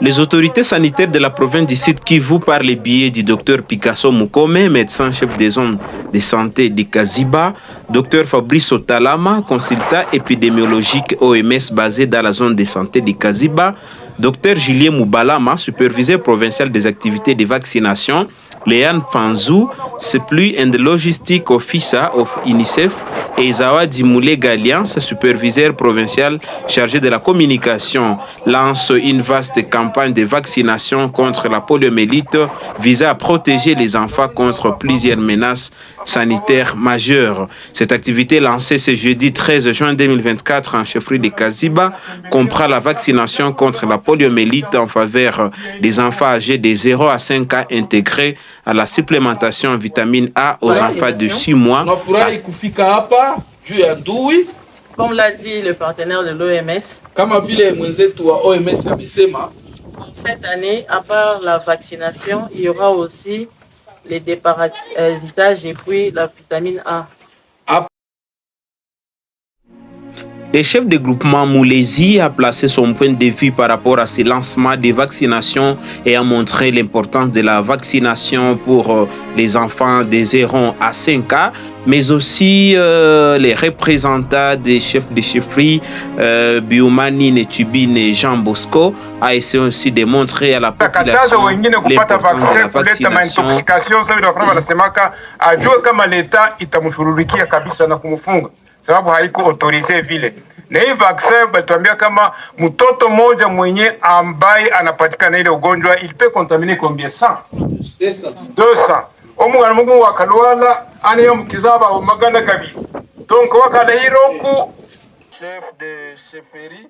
Les autorités sanitaires de la province du Sud Kivu, par le biais du docteur Picasso Mukome, médecin-chef des zones de santé de Kaziba, docteur Fabrice Otalama, consultant épidémiologique OMS basé dans la zone de santé de Kaziba, docteur Julien Moubalama, superviseur provincial des activités de vaccination, Léane Fanzou, Supply and Logistic Officer of UNICEF, et Zawadi Moulé Galian, superviseur provincial chargé de la communication, lance une vaste campagne de vaccination contre la poliomyélite visant à protéger les enfants contre plusieurs menaces sanitaires majeures. Cette activité lancée ce jeudi 13 juin 2024 en chefferie de Kaziba comprend la vaccination contre la poliomyélite en faveur des enfants âgés de 0 à 5 ans intégrés à la supplémentation en vitamine A aux enfants de 6 mois. Comme l'a dit le partenaire de l'OMS, cette année, à part la vaccination, il y aura aussi les déparasitages et puis la vitamine A. Le chef de groupement Moulezi a placé son point de vue par rapport à ce lancement des vaccinations et a montré l'importance de la vaccination pour les enfants de 0 à 5 ans, mais aussi les représentants des chefs de chefferie, Bioumani, Netubine et Jean Bosco, a essayé aussi de montrer à la population l'importance de la vaccination. Sababu haiko autorize vile. Na hii vaccin balituambia kama mtoto mmoja mwenye ambaye anapatikana ile ugonjwa il peut contaminer combien 100 200 omwana mungu wakalwala aniyo mukizaba omagana kabiri donc wakada hiroku chef de chefferie.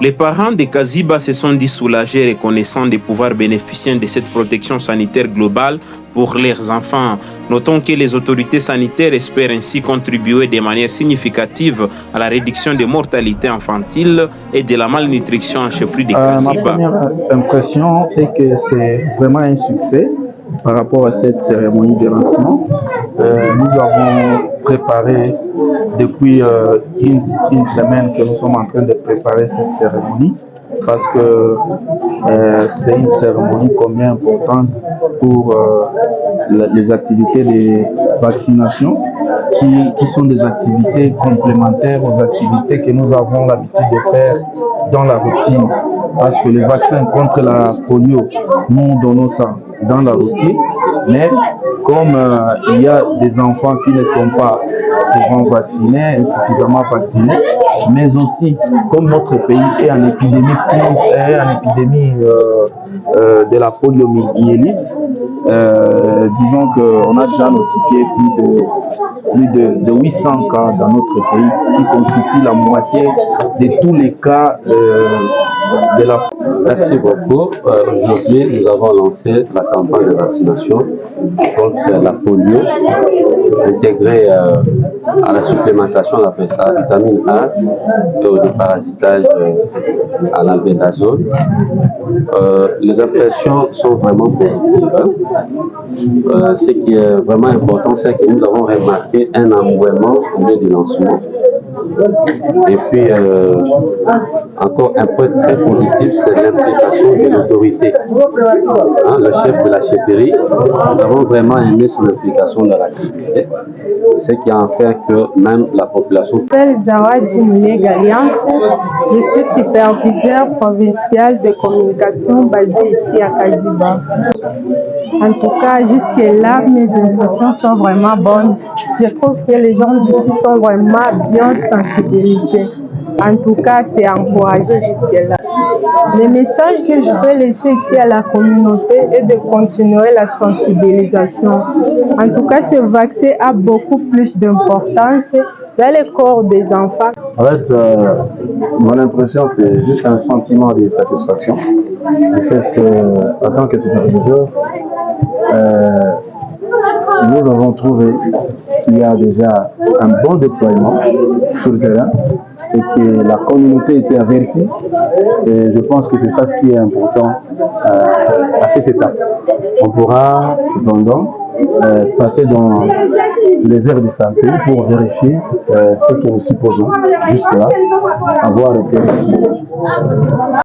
Les parents de Kaziba se sont dit soulagés, reconnaissant de pouvoir bénéficier de cette protection sanitaire globale pour leurs enfants. Notons que les autorités sanitaires espèrent ainsi contribuer de manière significative à la réduction de mortalité infantile et de la malnutrition en chefferie de Kaziba. Ma première impression est que c'est vraiment un succès par rapport à cette cérémonie de lancement. Nous avons préparé depuis une semaine que nous sommes en train de préparer cette cérémonie parce que c'est une cérémonie combien importante pour les activités de vaccination qui sont des activités complémentaires aux activités que nous avons l'habitude de faire dans la routine. Parce que les vaccins contre la polio, nous donnons ça dans la routine, mais comme il y a des enfants qui ne sont pas souvent vaccinés, insuffisamment vaccinés, mais aussi comme notre pays est en épidémie, de la poliomyélite, disons qu'on a déjà notifié plus de 800 cas dans notre pays, qui constituent la moitié de tous les cas de la... Merci beaucoup. Aujourd'hui, nous avons lancé la campagne de vaccination contre la polio, intégrée à la supplémentation à la vitamine A et au déparasitage à l'albendazole. Les impressions sont vraiment positives. Ce qui est vraiment important, c'est que nous avons remarqué un engouement au lieu du lancement. Et puis, encore un point très positif, c'est l'implication de l'autorité. Le chef de la chefferie, nous avons vraiment aimé son implication dans l'activité, ce qui a fait que même la population... Je m'appelle Zawadi Moulé Galian, je suis superviseur provincial de communication basé ici à Kaziba. En tout cas, jusque-là, mes impressions sont vraiment bonnes. Je trouve que les gens d'ici sont vraiment bien sensibilisés. En tout cas, c'est encouragé jusque-là. Le message que je peux laisser ici à la communauté est de continuer la sensibilisation. En tout cas, ce vaccin a beaucoup plus d'importance dans le corps des enfants. En fait, mon impression, c'est juste un sentiment de satisfaction. Le fait que, en tant que superviseur, nous avons trouvé qu'il y a déjà un bon déploiement sur le terrain et que la communauté était avertie. Et je pense que c'est ça ce qui est important à cette étape. On pourra cependant passer dans les aires de santé pour vérifier ce que nous supposons jusque-là avoir été reçu.